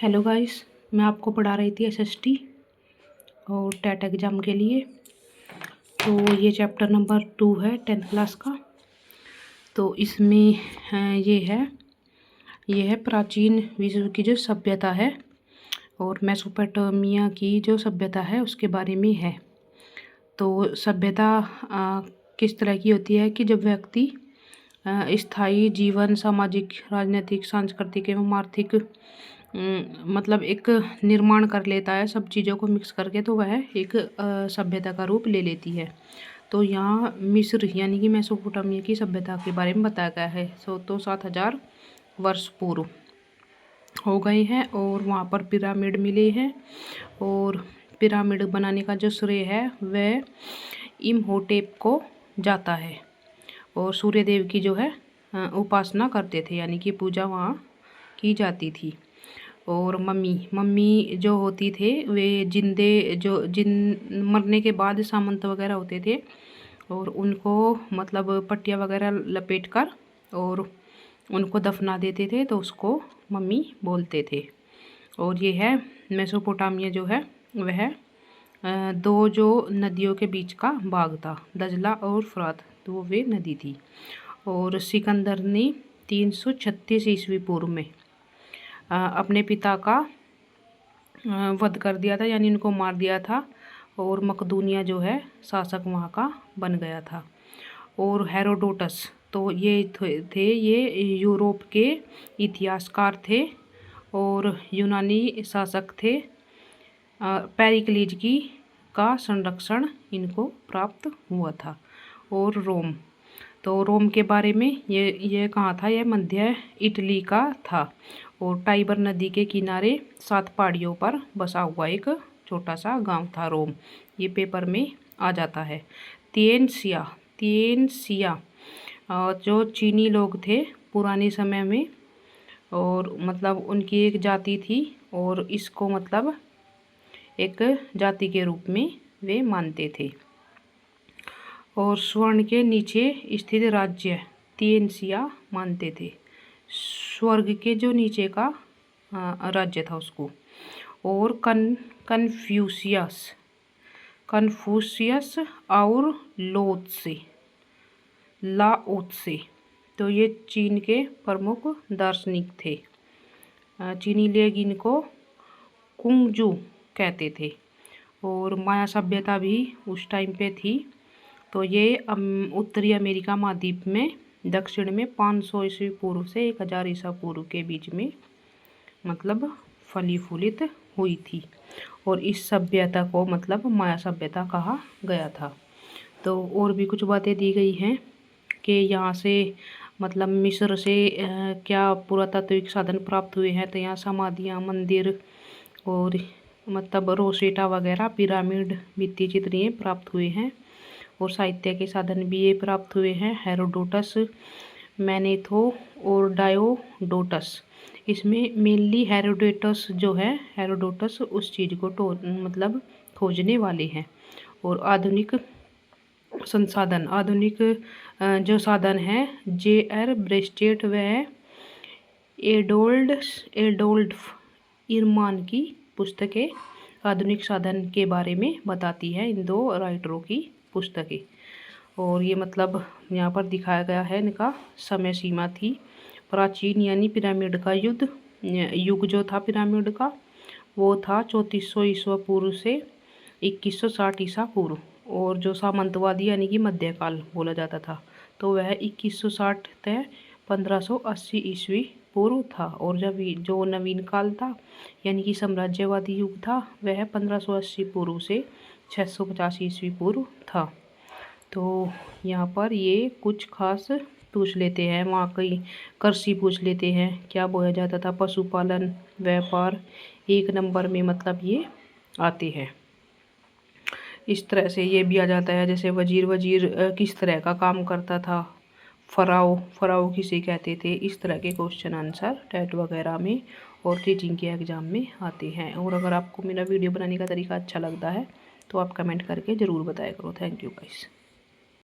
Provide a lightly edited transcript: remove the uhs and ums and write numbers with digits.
Hello guys, मैं आपको पढ़ा रही थी एसएसटी और टेट एग्ज़ाम के लिए। तो ये चैप्टर नंबर 2 है 10th क्लास का। तो इसमें ये है प्राचीन विश्व की जो सभ्यता है और मेसोपोटामिया की जो सभ्यता है उसके बारे में है। तो सभ्यता किस तरह की होती है कि जब व्यक्ति स्थायी जीवन, सामाजिक, राजनीतिक, सांस्कृतिक एवं आर्थिक मतलब एक निर्माण कर लेता है सब चीज़ों को मिक्स करके, तो वह एक सभ्यता का रूप ले लेती है। तो यहाँ मिस्र यानी कि मेसोपोटामिया की सभ्यता के बारे में बताया गया है। 7,000 वर्ष पूर्व हो गए हैं और वहाँ पर पिरामिड मिले हैं और पिरामिड बनाने का जो श्रेय है वह इम्होटेप को जाता है और सूर्य देव की जो है उपासना करते थे, यानी कि पूजा वहाँ की जाती थी। और मम्मी जो होती थे वे जिन मरने के बाद सामंत वगैरह होते थे और उनको मतलब पट्टियाँ वगैरह लपेट कर और उनको दफना देते थे, तो उसको मम्मी बोलते थे। और ये है मेसोपोटामिया जो है वह दो जो नदियों के बीच का भाग था, दजला और फुरात, तो वे नदी थी। और सिकंदर ने 336 ईस्वी पूर्व में अपने पिता का वध कर दिया था, यानी उनको मार दिया था और मकदूनिया जो है शासक वहाँ का बन गया था। और हेरोडोटस तो ये थे ये यूरोप के इतिहासकार थे और यूनानी शासक थे। पेरिक्लीज की का संरक्षण इनको प्राप्त हुआ था। और रोम, तो रोम के बारे में ये कहाँ था, यह मध्य इटली का था और टाइबर नदी के किनारे 7 पहाड़ियों पर बसा हुआ एक छोटा सा गांव था रोम। ये पेपर में आ जाता है। तिएनसिया जो चीनी लोग थे पुराने समय में, और मतलब उनकी एक जाति थी और इसको मतलब एक जाति के रूप में वे मानते थे। और स्वर्ण के नीचे स्थित राज्य तिएनसिया मानते थे, स्वर्ग के जो नीचे का राज्य था उसको। और कन्फ्यूशियस और लाओत्से तो ये चीन के प्रमुख दार्शनिक थे। चीनी लोग इनको कुंगजू कहते थे। और माया सभ्यता भी उस टाइम पे थी। तो ये उत्तरी अमेरिका महाद्वीप में दक्षिण में 500 ईस्वी पूर्व से 1000 ईसा पूर्व के बीच में मतलब फली फूलित हुई थी। और इस सभ्यता को मतलब माया सभ्यता कहा गया था। तो और भी कुछ बातें दी गई हैं कि यहाँ से मतलब मिस्र से क्या पुरातात्विक साधन प्राप्त हुए हैं। तो यहाँ समाधियाँ, मंदिर और मतलब रोसेटा वगैरह, पिरामिड, भित्ति चित्र ये प्राप्त हुए हैं। और साहित्य के साधन भी ये प्राप्त हुए हैं। हेरोडोटस, मैनेथो और डायोडोटस, इसमें मेनली हेरोडोटस जो है, हेरोडोटस उस चीज़ को मतलब खोजने वाले हैं। और आधुनिक जो साधन है J.R. ब्रेस्टेट व एडोल्फ इरमान की पुस्तकें आधुनिक साधन के बारे में बताती है, इन 2 राइटरों की पुस्तकें। और ये मतलब यहाँ पर दिखाया गया है, इनका समय सीमा थी प्राचीन यानी पिरामिड का युग जो था पिरामिड का वो था 3400 ईसा पूर्व से 2160 ईसा पूर्व। और जो सामंतवादी यानी कि मध्यकाल बोला जाता था तो वह 2160 से 1580 ईस्वी पूर्व था। और जब जो नवीन काल था यानी कि साम्राज्यवादी युग था वह 1580 पूर्व से 650 ईस्वी पूर्व था। तो यहाँ पर ये कुछ खास पूछ लेते हैं, वहाँ की कृषि पूछ लेते हैं, क्या बोया जाता था, पशुपालन, व्यापार 1 नंबर में मतलब ये आते हैं। इस तरह से ये भी आ जाता है, जैसे वजीर किस तरह का काम करता था, फराओ किसे कहते थे। इस तरह के क्वेश्चन आंसर टेट वगैरह में और टीचिंग के एग्ज़ाम में आते हैं। और अगर आपको मेरा वीडियो बनाने का तरीका अच्छा लगता है तो आप कमेंट करके ज़रूर बताया करो। Thank you guys.